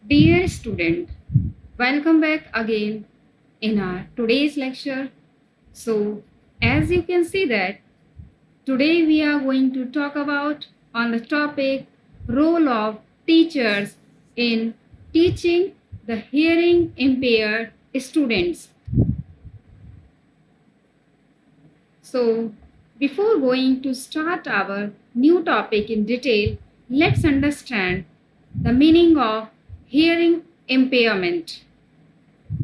Dear student, welcome back again in our today's lecture. So, as you can see that today we are going to talk about on the topic role of teachers in teaching the hearing impaired students. So, before going to start our new topic in detail, let's understand the meaning of hearing impairment.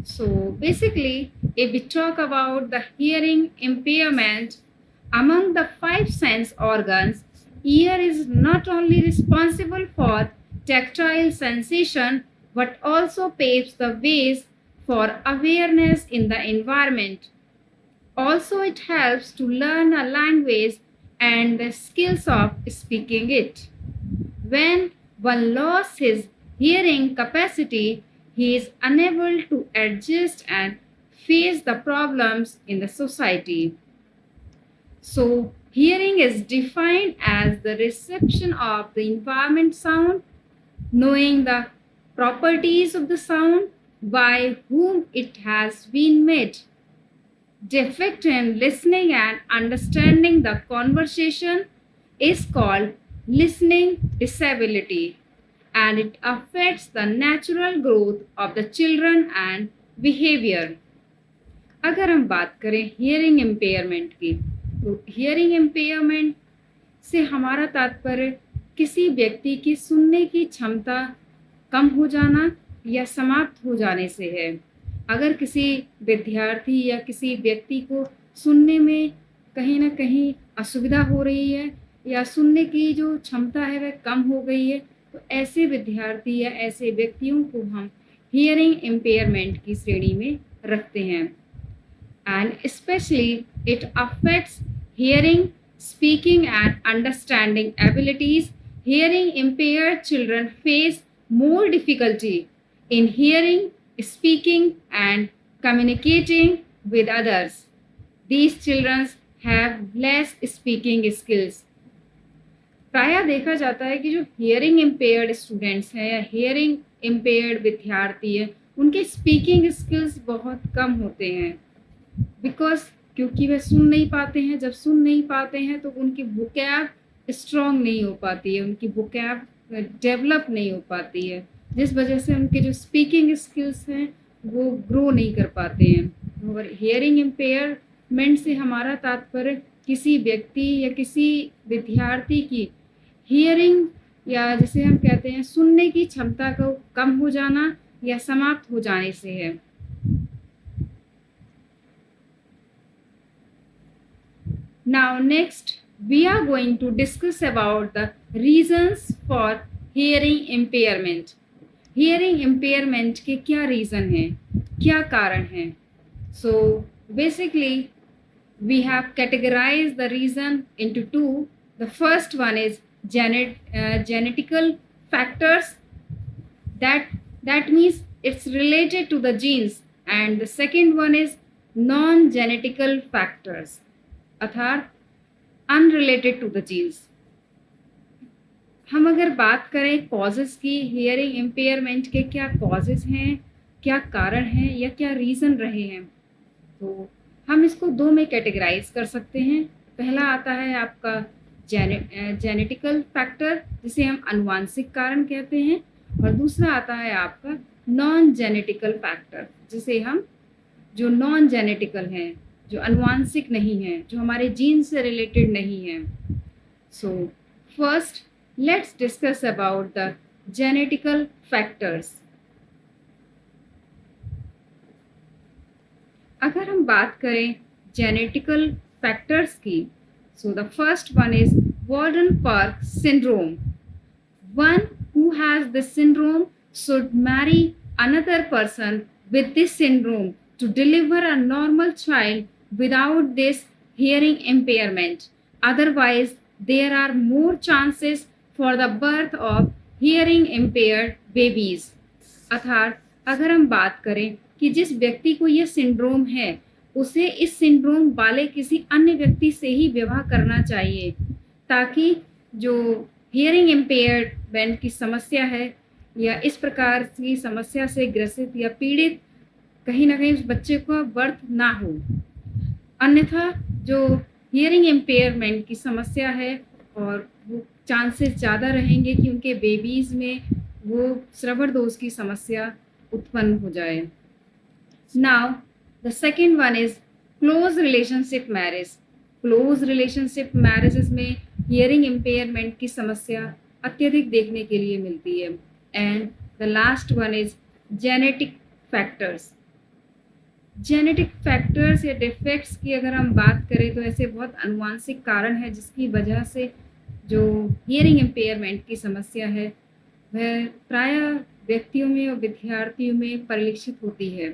So basically, if we talk about the hearing impairment, among the five sense organs, ear is not only responsible for tactile sensation but also paves the ways for awareness in the environment. Also, it helps to learn a language and the skills of speaking it. When one loses his hearing capacity, he is unable to adjust and face the problems in the society. So, hearing is defined as the reception of the environment sound, knowing the properties of the sound, by whom it has been made. Defect in listening and understanding the conversation is called listening disability, and it affects the natural growth of the children and behavior. अगर हम बात करें hearing impairment की, तो hearing impairment से हमारा तात्पर्य किसी व्यक्ति की सुनने की क्षमता कम हो जाना या समाप्त हो जाने से है। अगर किसी विद्यार्थी या किसी व्यक्ति को सुनने में कहीं ना कहीं असुविधा हो रही है या सुनने की जो क्षमता है वह कम हो गई है, तो ऐसे विद्यार्थी या ऐसे व्यक्तियों को हम हियरिंग इम्पेयरमेंट की श्रेणी में रखते हैं। And specially it affects hearing, speaking and understanding abilities. Hearing impaired children face more difficulty in hearing, speaking and communicating with others. These children have less speaking skills. प्रायः देखा जाता है कि जो हियरिंग इम्पेयर्ड स्टूडेंट्स हैं या hearing impaired विद्यार्थी हैं, उनके स्पीकिंग स्किल्स बहुत कम होते हैं, क्योंकि वे सुन नहीं पाते हैं. जब सुन नहीं पाते हैं तो उनकी वोकैब स्ट्रॉन्ग नहीं हो पाती है, उनकी वोकैब डेवलप नहीं हो पाती है, जिस वजह से उनके जो स्पीकिंग स्किल्स हैं वो ग्रो नहीं कर पाते हैं. और हियरिंग इम्पेयरमेंट से हमारा तात्पर्य किसी व्यक्ति या किसी विद्यार्थी की हियरिंग या जिसे हम कहते हैं सुनने की क्षमता को कम हो जाना या समाप्त हो जाने से है. Now next we are going to discuss about the reasons for hearing impairment. Hearing impairment के क्या रीज़न हैं, क्या कारण हैं? So basically we have categorized the reason into two. The first one is genetical factors. That means it's related to the genes, and the second one is non-genetical factors, अर्थात unrelated to the jeans. हम अगर बात करें causes की, hearing impairment के क्या causes हैं, क्या कारण हैं या क्या रीज़न रहे हैं, तो हम इसको दो में कैटेगराइज कर सकते हैं. पहला आता है आपका जेनेटिकल फैक्टर, जिसे हम अनुवांशिक कारण कहते हैं, और दूसरा आता है आपका नॉन जेनेटिकल फैक्टर, जिसे हम जो नॉन जेनेटिकल हैं, जो अनुवांशिक नहीं है, जो हमारे जीन से रिलेटेड नहीं है. So first let's discuss about the genetical factors. अगर हम बात करें जेनेटिकल फैक्टर्स की, so the first one is warden-Perk syndrome. One who has this syndrome should Mary another person with this syndrome to deliver a normal child without this hearing impairment. Otherwise, there are more chances for the birth of hearing impaired babies. अर्थात अगर हम बात करें कि जिस व्यक्ति को यह सिंड्रोम है, उसे इस सिंड्रोम वाले किसी अन्य व्यक्ति से ही विवाह करना चाहिए, ताकि जो हियरिंग इम्पेयरमेंट की समस्या है या इस प्रकार की समस्या से ग्रसित या पीड़ित कहीं ना कहीं उस बच्चे को बर्थ ना हो। अन्यथा जो हियरिंग इम्पेयरमेंट की समस्या है और वो चांसेस ज़्यादा रहेंगे कि उनके बेबीज़ में वो श्रवण दोष की समस्या उत्पन्न हो जाए। Now the second one is close relationship marriage. Close relationship marriages में हियरिंग इम्पेयरमेंट की समस्या अत्यधिक देखने के लिए मिलती है। And the last one is genetic factors. Genetic factors या डिफेक्ट्स की अगर हम बात करें तो ऐसे बहुत आनुवांशिक कारण है जिसकी वजह से जो हियरिंग इम्पेयरमेंट की समस्या है वह प्रायः व्यक्तियों में और विद्यार्थियों में परिलक्षित होती है।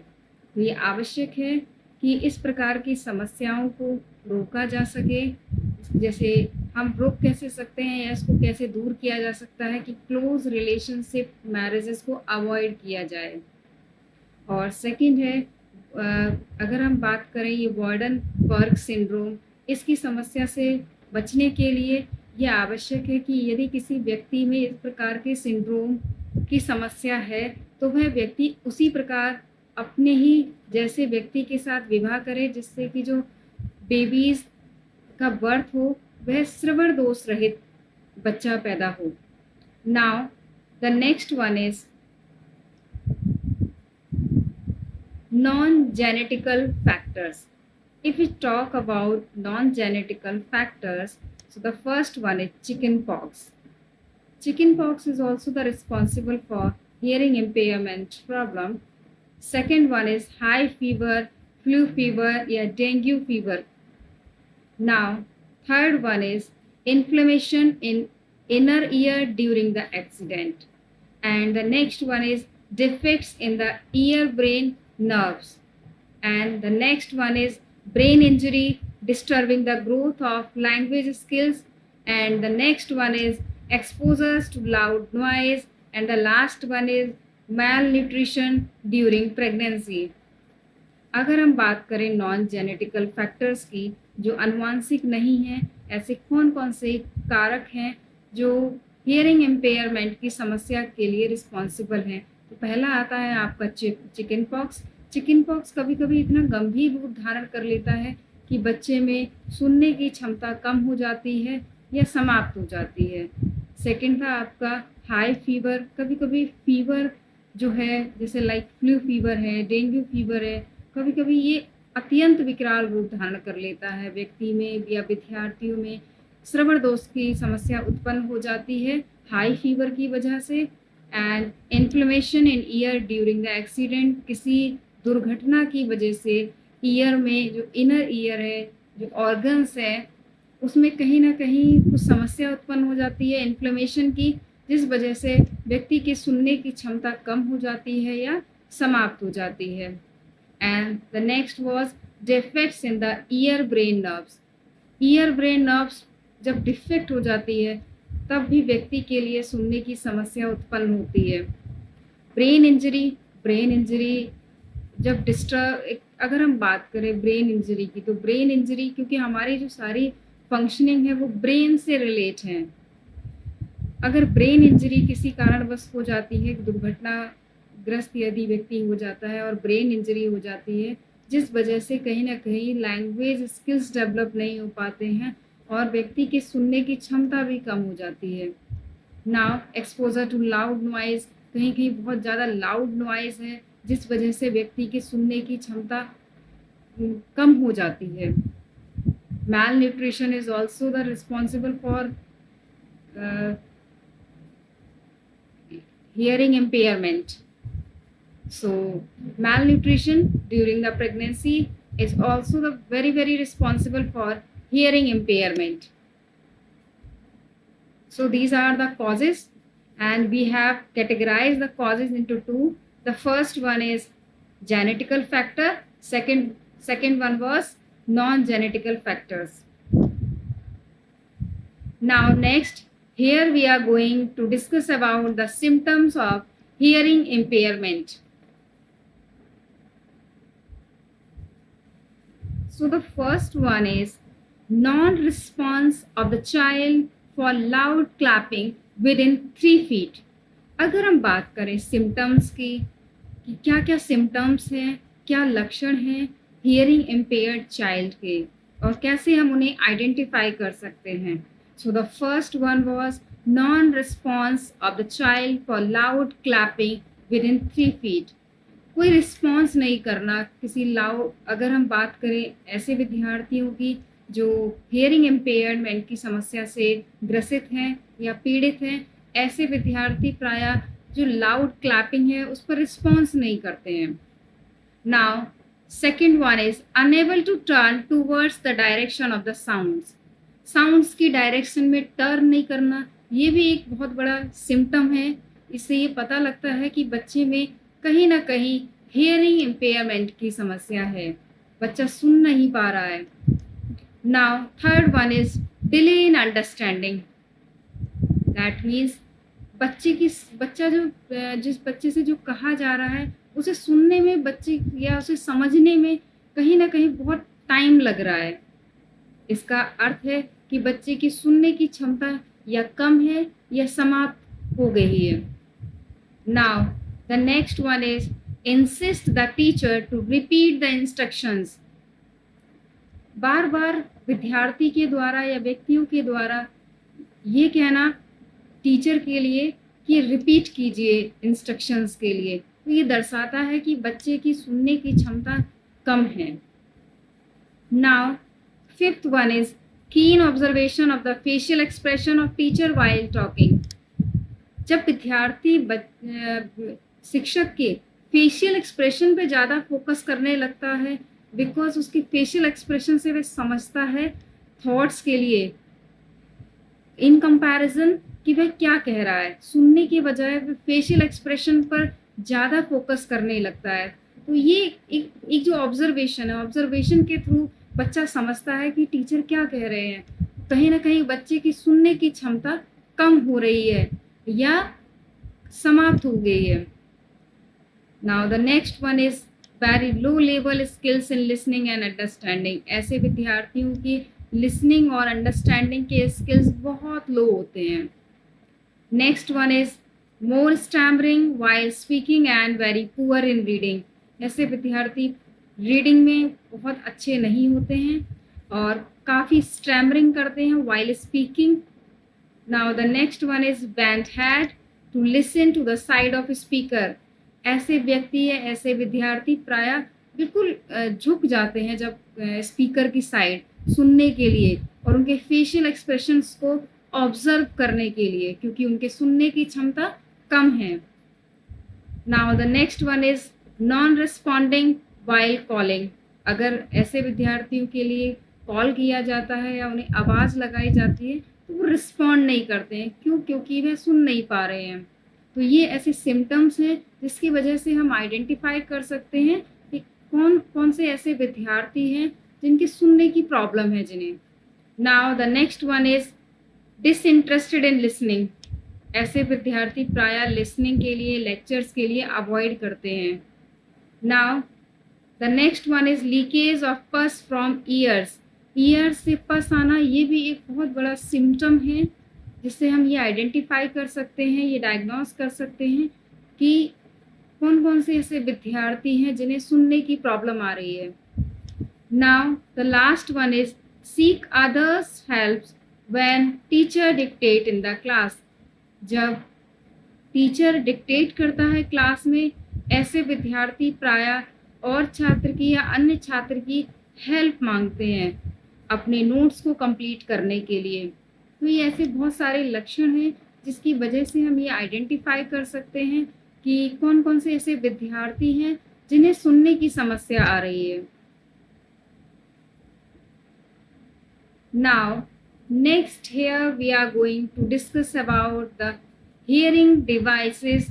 तो ये आवश्यक है कि इस प्रकार की समस्याओं को रोका जा सके। जैसे हम रोक कैसे सकते हैं या इसको कैसे दूर किया जा सकता है कि क्लोज रिलेशनशिप मैरिजेस को अवॉइड किया जाए। और सेकंड है अगर हम बात करें ये वार्डनबर्ग सिंड्रोम, इसकी समस्या से बचने के लिए ये आवश्यक है कि यदि किसी व्यक्ति में इस प्रकार के सिंड्रोम की समस्या है तो वह व्यक्ति उसी प्रकार अपने ही जैसे व्यक्ति के साथ विवाह करे जिससे कि जो बेबीज का बर्थ हो वह श्रवण दोष रहित बच्चा पैदा हो। Now the next one is non-genetical factors. If we talk about non-genetical factors, so the first one is chickenpox. Chickenpox is also the responsible for hearing impairment problem. Second one is high fever, flu fever या dengue fever. Now third one is inflammation in inner ear during the accident, and the next one is defects in the ear brain nerves, and the next one is brain injury disturbing the growth of language skills, and the next one is exposures to loud noise, and the last one is malnutrition during pregnancy. अगर हम बात करें non genetical factors की जो अनुवांशिक नहीं हैं, ऐसे कौन कौन से कारक हैं जो हियरिंग इम्पेयरमेंट की समस्या के लिए रिस्पॉन्सिबल हैं। तो पहला आता है आपका चिकन पॉक्स। चिकन पॉक्स कभी कभी इतना गंभीर रूप धारण कर लेता है कि बच्चे में सुनने की क्षमता कम हो जाती है या समाप्त हो जाती है। सेकंड था आपका हाई फीवर। कभी कभी फीवर जो है जैसे लाइक फ्लू फीवर है, डेंगू फीवर है, कभी कभी ये अत्यंत विकराल रूप धारण कर लेता है व्यक्ति में या विद्यार्थियों में श्रवण दोष की समस्या उत्पन्न हो जाती है हाई फीवर की वजह से। And inflammation in year during the accident, किसी दुर्घटना की वजह से ईयर में जो इनर ईयर है, जो ऑर्गन्स है, उसमें कहीं ना कहीं कुछ समस्या उत्पन्न हो जाती है इन्फ्लेमेशन की, जिस वजह से व्यक्ति की सुनने की क्षमता कम हो जाती है या समाप्त हो जाती है। And the next was defects in the year brain nerves. Year brain nerves जब डिफेक्ट हो जाती है तब भी व्यक्ति के लिए सुनने की समस्या उत्पन्न होती है। ब्रेन इंजरी जब अगर हम बात करें ब्रेन इंजरी की, तो ब्रेन इंजरी क्योंकि हमारी जो सारी फंक्शनिंग है वो ब्रेन से रिलेट है। अगर ब्रेन इंजरी किसी कारणवश हो जाती है, दुर्घटनाग्रस्त यदि व्यक्ति हो जाता है और ब्रेन इंजरी हो जाती है जिस वजह से कहीं ना कहीं लैंग्वेज स्किल्स डेवलप नहीं हो पाते हैं और व्यक्ति की सुनने की क्षमता भी कम हो जाती है। Now exposure to loud noise, कहीं कहीं बहुत ज़्यादा लाउड नॉइज है जिस वजह से व्यक्ति की सुनने की क्षमता कम हो जाती है। Malnutrition is also the responsible for hearing impairment. So malnutrition during the pregnancy is also the very responsible for hearing impairment. So these are the causes and we have categorized the causes into two. The first one is genetical factor, second one was non-genetical factors. Now next, here we are going to discuss about the symptoms of hearing impairment. So the first one is non-response of the child for loud clapping within 3 feet. अगर हम बात करें symptoms की कि क्या क्या symptoms हैं, क्या लक्षण हैं हियरिंग इम्पेयर्ड चाइल्ड के और कैसे हम उन्हें आइडेंटिफाई कर सकते हैं। So the first one was non response of the child for loud clapping with in 3 feet. कोई रिस्पॉन्स नहीं करना किसी लाउड, अगर हम बात करें ऐसे विद्यार्थियों की जो हियरिंग इम्पेयरमेंट की समस्या से ग्रसित हैं या पीड़ित हैं, ऐसे विद्यार्थी प्रायः जो लाउड क्लैपिंग है उस पर रिस्पॉन्स नहीं करते हैं। Now second one is unable to turn towards the direction of the sounds की डायरेक्शन में टर्न नहीं करना, ये भी एक बहुत बड़ा सिम्टम है। इससे ये पता लगता है कि बच्चे में कहीं ना कहीं हियरिंग इम्पेयरमेंट की समस्या है, बच्चा सुन नहीं पा रहा है। Now third one is delay in understanding. That means बच्चा जो जिस बच्चे से जो कहा जा रहा है उसे सुनने में बच्चे या उसे समझने में कहीं ना कहीं बहुत टाइम लग रहा है। इसका अर्थ है कि बच्चे की सुनने की क्षमता या कम है या समाप्त हो गई है। Now the next one is insist the teacher to repeat the instructions. बार बार विद्यार्थी के द्वारा या व्यक्तियों के द्वारा ये कहना टीचर के लिए कि रिपीट कीजिए इंस्ट्रक्शंस के लिए, तो ये दर्शाता है कि बच्चे की सुनने की क्षमता कम है। Now fifth one is keen observation of the facial expression of teacher while talking. जब विद्यार्थी शिक्षक के फेशियल एक्सप्रेशन पे ज़्यादा फोकस करने लगता है, बिकॉज उसकी फेशियल एक्सप्रेशन से वह समझता है थॉट्स के लिए इन कंपैरिजन कि वह क्या कह रहा है, सुनने के बजाय वह फेशियल एक्सप्रेशन पर ज़्यादा फोकस करने लगता है। तो ये एक जो ऑब्जर्वेशन है, ऑब्जर्वेशन के थ्रू बच्चा समझता है कि टीचर क्या कह रहे हैं। कहीं ना कहीं बच्चे की सुनने की क्षमता कम हो रही है या समाप्त हो गई है। Now the next one is very low level skills in listening and understanding. ऐसे विद्यार्थियों की लिसनिंग और अंडरस्टैंडिंग के स्किल्स बहुत लो होते हैं। Next one is more stammering while speaking and very poor in reading. ऐसे विद्यार्थी रीडिंग में बहुत अच्छे नहीं होते हैं और काफ़ी स्टैमरिंग करते हैं while speaking. Now the next one is bent head to listen to the side of speaker. ऐसे व्यक्ति या ऐसे विद्यार्थी प्रायः बिल्कुल झुक जाते हैं जब स्पीकर की साइड सुनने के लिए और उनके फेशियल एक्सप्रेशंस को ऑब्जर्व करने के लिए, क्योंकि उनके सुनने की क्षमता कम है। Now the next one is non responding while calling. अगर ऐसे विद्यार्थियों के लिए कॉल किया जाता है या उन्हें आवाज़ लगाई जाती है तो वो रिस्पॉन्ड नहीं करते हैं। क्यों? क्योंकि वे सुन नहीं पा रहे हैं। तो ये ऐसे सिम्टम्स हैं जिसकी वजह से हम आइडेंटिफाई कर सकते हैं कि कौन कौन से ऐसे विद्यार्थी हैं जिनकी सुनने की प्रॉब्लम है जिन्हें। Now the next one is disinterested in listening. ऐसे विद्यार्थी प्रायः लिसनिंग के लिए, लेक्चर्स के लिए अवॉइड करते हैं। Now the next one is leakage of पस फ्रॉम ईयर्स। ईयर्स से पस आना ये भी एक बहुत बड़ा सिम्टम है जिससे हम ये आइडेंटिफाई कर सकते हैं, ये डायग्नोस कर सकते हैं कि कौन कौन से ऐसे विद्यार्थी हैं जिन्हें सुनने की प्रॉब्लम आ रही है। Now the last one is seek others help when teacher dictate in the class. जब टीचर डिक्टेट करता है क्लास में, ऐसे विद्यार्थी प्रायः और छात्र की या अन्य छात्र की हेल्प मांगते हैं अपने नोट्स को कंप्लीट करने के लिए। तो ये ऐसे बहुत सारे लक्षण हैं जिसकी वजह से हम ये आइडेंटिफाई कर सकते हैं कि कौन कौन से ऐसे विद्यार्थी हैं जिन्हें सुनने की समस्या आ रही है। Now, next here we are going to discuss about the hearing devices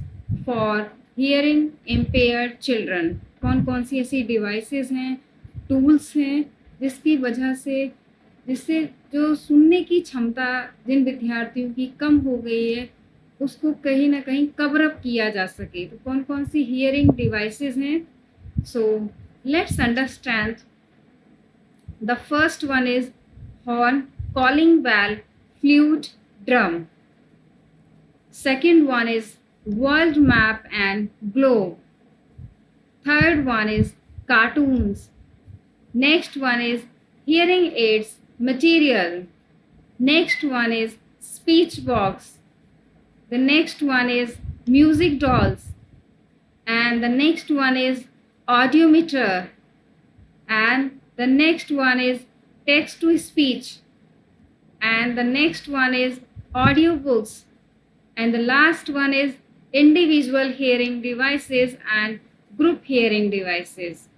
for hearing impaired children. कौन कौन सी ऐसी डिवाइसेस हैं, टूल्स हैं जिसकी वजह से जिससे जो सुनने की क्षमता जिन विद्यार्थियों की कम हो गई है उसको कहीं ना कहीं कवर अप किया जा सके। तो कौन कौन सी हियरिंग डिवाइसेस हैं? So let's understand. The first one is horn, calling bell, flute, drum. Second one is world map and globe. Third one is cartoons. Next one is hearing aids material. Next one is speech box. The next one is music dolls. And the next one is audiometer. And the next one is text to speech. And the next one is audiobooks. And the last one is individual hearing devices and group hearing devices.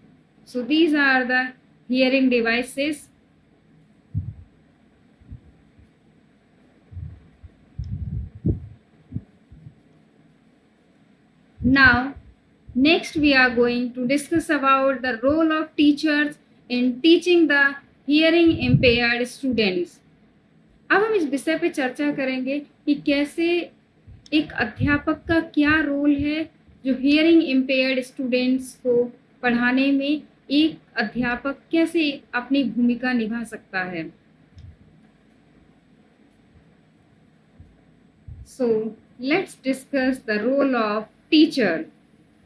So these are the hearing devices. Now, next we are going to discuss about the role of teachers in teaching the hearing impaired students. अब हम इस विषय पे चर्चा करेंगे कि कैसे एक अध्यापक का क्या रोल है जो हियरिंग इम्पेयर्ड स्टूडेंट्स को पढ़ाने में एक अध्यापक कैसे अपनी भूमिका निभा सकता है. So let's discuss the role of teacher.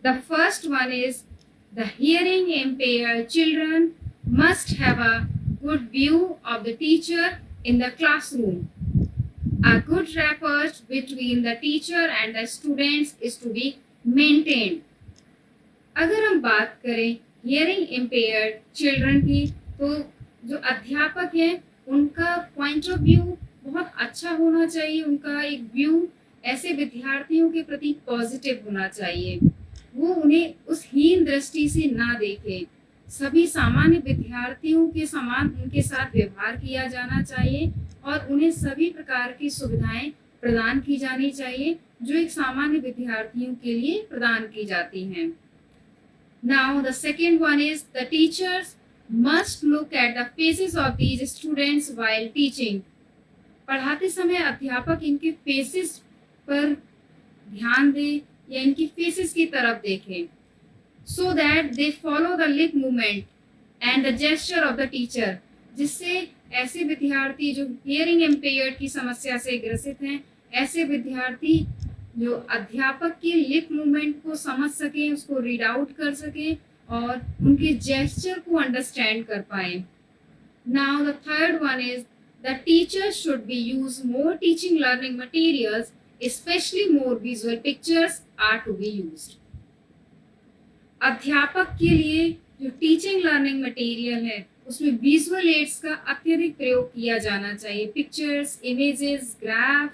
The first one is the hearing impaired children must have a good view of the teacher in the classroom. A good rapport between the teacher and the students is to be maintained. अगर हम बात करें hearing impaired children की, तो जो अध्यापक हैं उनका point of view बहुत अच्छा होना चाहिए. उनका एक व्यू ऐसे विद्यार्थियों के प्रति पॉजिटिव होना चाहिए. वो उन्हें उस हीन दृष्टि से ना देखें. सभी सामान्य विद्यार्थियों के समान उनके साथ व्यवहार किया जाना चाहिए और उन्हें सभी प्रकार की सुविधाएं प्रदान की जानी चाहिए जो एक सामान्य विद्यार्थियों के लिए प्रदान की जाती हैं. Now the second one is the teachers must look at the faces of these students while teaching. पढ़ाते समय अध्यापक इनके फेसेस पर ध्यान दे या इनकी फेसेस की तरफ देखें, so that they follow the lip movement and the gesture of the teacher. जिससे ऐसे विद्यार्थी जो हियरिंग इम्पेयर्ड की समस्या से ग्रसित हैं, ऐसे विद्यार्थी जो अध्यापक की लिप मूवमेंट को समझ सकें, उसको रीड आउट कर सकें और उनके जेस्चर को अंडरस्टैंड कर पाएं. Now the third one is the teacher should be use more teaching learning materials, especially more visual pictures are to be used. अध्यापक के लिए जो टीचिंग लर्निंग मटेरियल है उसमें विजुअल एड्स का अत्यधिक प्रयोग किया जाना चाहिए. पिक्चर्स, इमेजेस, ग्राफ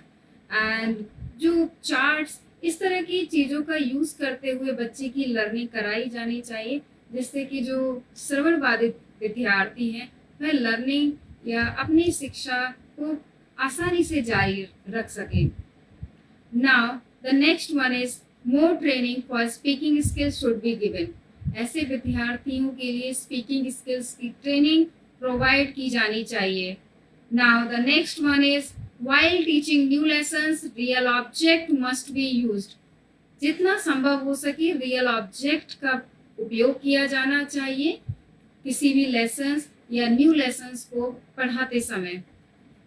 एंड जो चार्ट्स, इस तरह की चीज़ों का यूज़ करते हुए बच्चे की लर्निंग कराई जानी चाहिए, जिससे कि जो श्रवण बाधित विद्यार्थी हैं वह लर्निंग या अपनी शिक्षा को आसानी से जारी रख सकें. Now the next one is more training for speaking skills should be given. ऐसे विद्यार्थियों के लिए स्पीकिंग स्किल्स की ट्रेनिंग प्रोवाइड की जानी चाहिए. Now the next one is while teaching new lessons real object must be used. जितना संभव हो सके रियल ऑब्जेक्ट का उपयोग किया जाना चाहिए किसी भी लेसन्स या न्यू लेसन्स को पढ़ाते समय.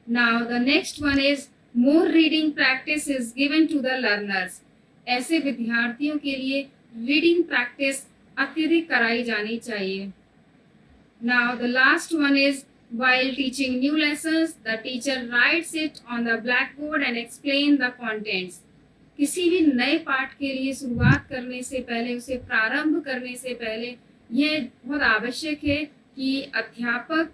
Now the next one is more reading practice is given to the learners. ऐसे विद्यार्थियों के लिए रीडिंग प्रैक्टिस अत्यधिक कराई जानी चाहिए. Now the last one is while teaching new lessons the teacher writes it on the blackboard and explain the contents. किसी भी नए पाठ के लिए शुरुआत करने से पहले, उसे प्रारंभ करने से पहले यह बहुत आवश्यक है कि अध्यापक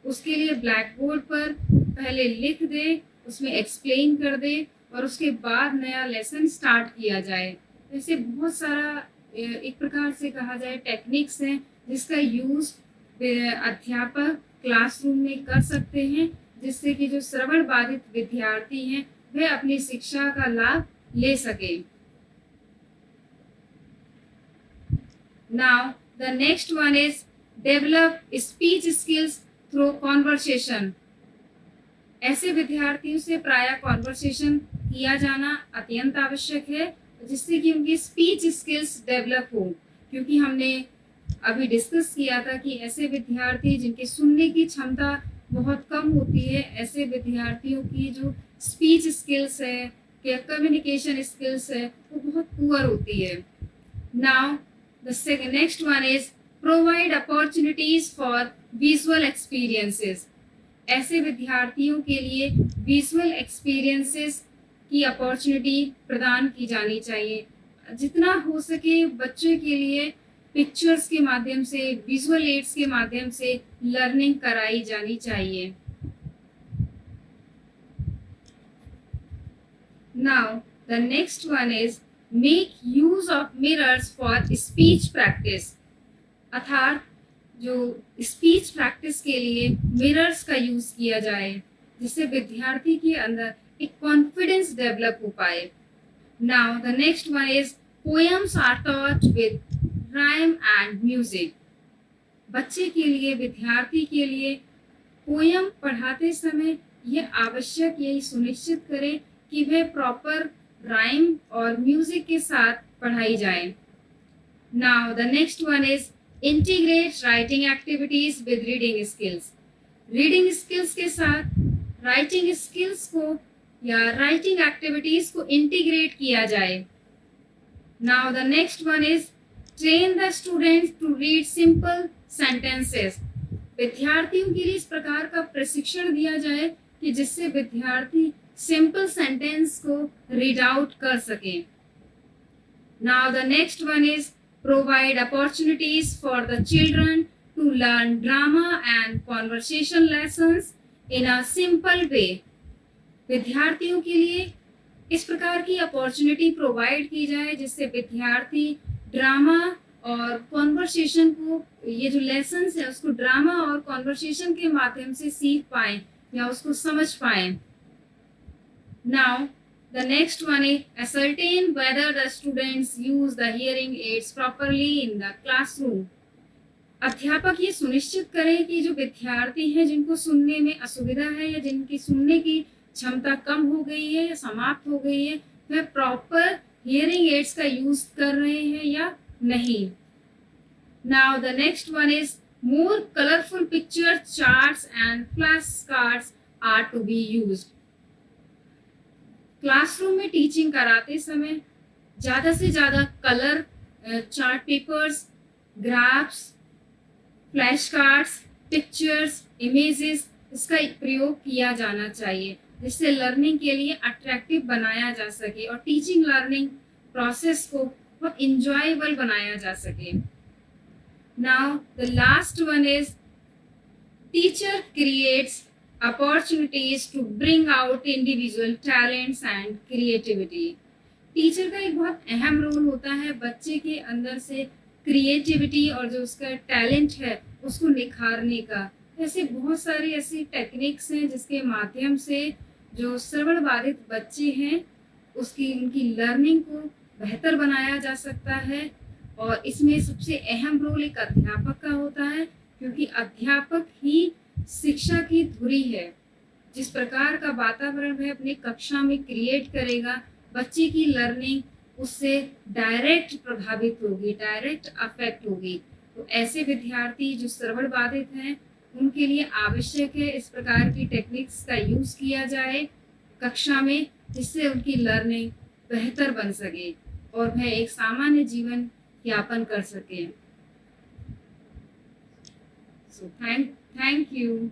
उसके लिए ब्लैक बोर्ड पर पहले लिख दे, उसमें एक्सप्लेन कर दे और उसके बाद नया लेसन स्टार्ट किया जाए. ऐसे बहुत सारा एक प्रकार से कहा जाए टेक्निक्स हैं जिसका यूज अध्यापक क्लासरूम में कर सकते हैं, जिससे कि जो श्रवण बाधित विद्यार्थी हैं वह अपनी शिक्षा का लाभ ले सके. Now the next one is develop speech skills through conversation. ऐसे विद्यार्थियों से प्रायः कॉन्वर्सेशन किया जाना अत्यंत आवश्यक है, जिससे कि उनकी स्पीच स्किल्स डेवलप हो. क्योंकि हमने अभी डिस्कस किया था कि ऐसे विद्यार्थी जिनकी सुनने की क्षमता बहुत कम होती है, ऐसे विद्यार्थियों की जो स्पीच स्किल्स है कम्युनिकेशन स्किल्स है वो बहुत पुअर होती है। Now the next one is provide opportunities for visual experiences. ऐसे विद्यार्थियों के लिए विजुअल एक्सपीरियंसेस की अपॉर्चुनिटी प्रदान की जानी चाहिए। जितना हो सके बच्चों के लिए पिक्चर्स के माध्यम से, विजुअल एड्स के माध्यम से लर्निंग कराई जानी चाहिए। Now, the next one is make use of mirrors for speech practice। अर्थात जो स्पीच प्रैक्टिस के लिए मिरर्स का यूज किया जाए जिससे विद्यार्थी के अंदर एक कॉन्फिडेंस डेवलप हो पाए। Now the next one is poems are taught with rhyme and music. बच्चे के लिए, विद्यार्थी के लिए पोएम पढ़ाते समय यह आवश्यक, यही सुनिश्चित करें कि वह प्रॉपर राइम और म्यूजिक के साथ पढ़ाई जाए। Now the next one is integrate writing activities with reading skills. Reading skills के साथ राइटिंग स्किल्स को या राइटिंग एक्टिविटीज को इंटीग्रेट किया जाए। Now the next one is train the students to read simple sentences. विद्यार्थियों के लिए इस प्रकार का प्रशिक्षण दिया जाए कि जिससे विद्यार्थी सिंपल सेंटेंस को रीड आउट कर सके। Now the next one is provide opportunities for the children to learn drama and conversation lessons in a simple way. विद्यार्थियों के लिए इस प्रकार की अपॉर्चुनिटी प्रोवाइड की जाए जिससे विद्यार्थी ड्रामा और कॉन्वर्सेशन को, ये जो लेसन्स है उसको ड्रामा और कॉन्वर्सेशन के माध्यम से सीख पाएं या उसको समझ पाएं। Now, the next one is ascertain whether the students use the hearing aids properly in the classroom। अध्यापक ये सुनिश्चित करें कि जो विद्यार्थी हैं जिनको सुनने में असुविधा है या जिनकी सुनने की क्षमता कम हो गई है या समाप्त हो गई है, वह प्रॉपर हियरिंग एड्स का यूज कर रहे हैं या नहीं। Now the next one is more colorful picture charts and flashcards are to be used। Classroom में टीचिंग कराते समय ज़्यादा से ज़्यादा colour chart papers, graphs, flash cards, pictures, images, इसका प्रयोग किया जाना चाहिए जिससे लर्निंग के लिए अट्रैक्टिव बनाया जा सके और टीचिंग लर्निंग प्रोसेस को बहुत इंजॉयबल बनाया जा सके। Now the last one is teacher creates opportunities to bring out individual talents and creativity। Teacher का एक बहुत अहम रोल होता है बच्चे के अंदर से क्रिएटिविटी और जो उसका टैलेंट है उसको निखारने का। ऐसे बहुत सारी ऐसी टेक्निक्स हैं जिसके माध्यम से जो श्रवण बाधित बच्चे हैं उनकी लर्निंग को बेहतर बनाया जा सकता है। और इसमें सबसे अहम रोल एक अध्यापक का होता है क्योंकि अध्यापक ही शिक्षा की धुरी है। जिस प्रकार का वातावरण वह अपनी कक्षा में क्रिएट करेगा, बच्चे की लर्निंग उससे डायरेक्ट प्रभावित होगी, डायरेक्ट अफेक्ट होगी। तो ऐसे विद्यार्थी जो श्रवण बाधित हैं उनके लिए आवश्यक है इस प्रकार की टेक्निक्स का यूज किया जाए कक्षा में जिससे उनकी लर्निंग बेहतर बन सके और वह एक सामान्य जीवन यापन कर सके। So thank you।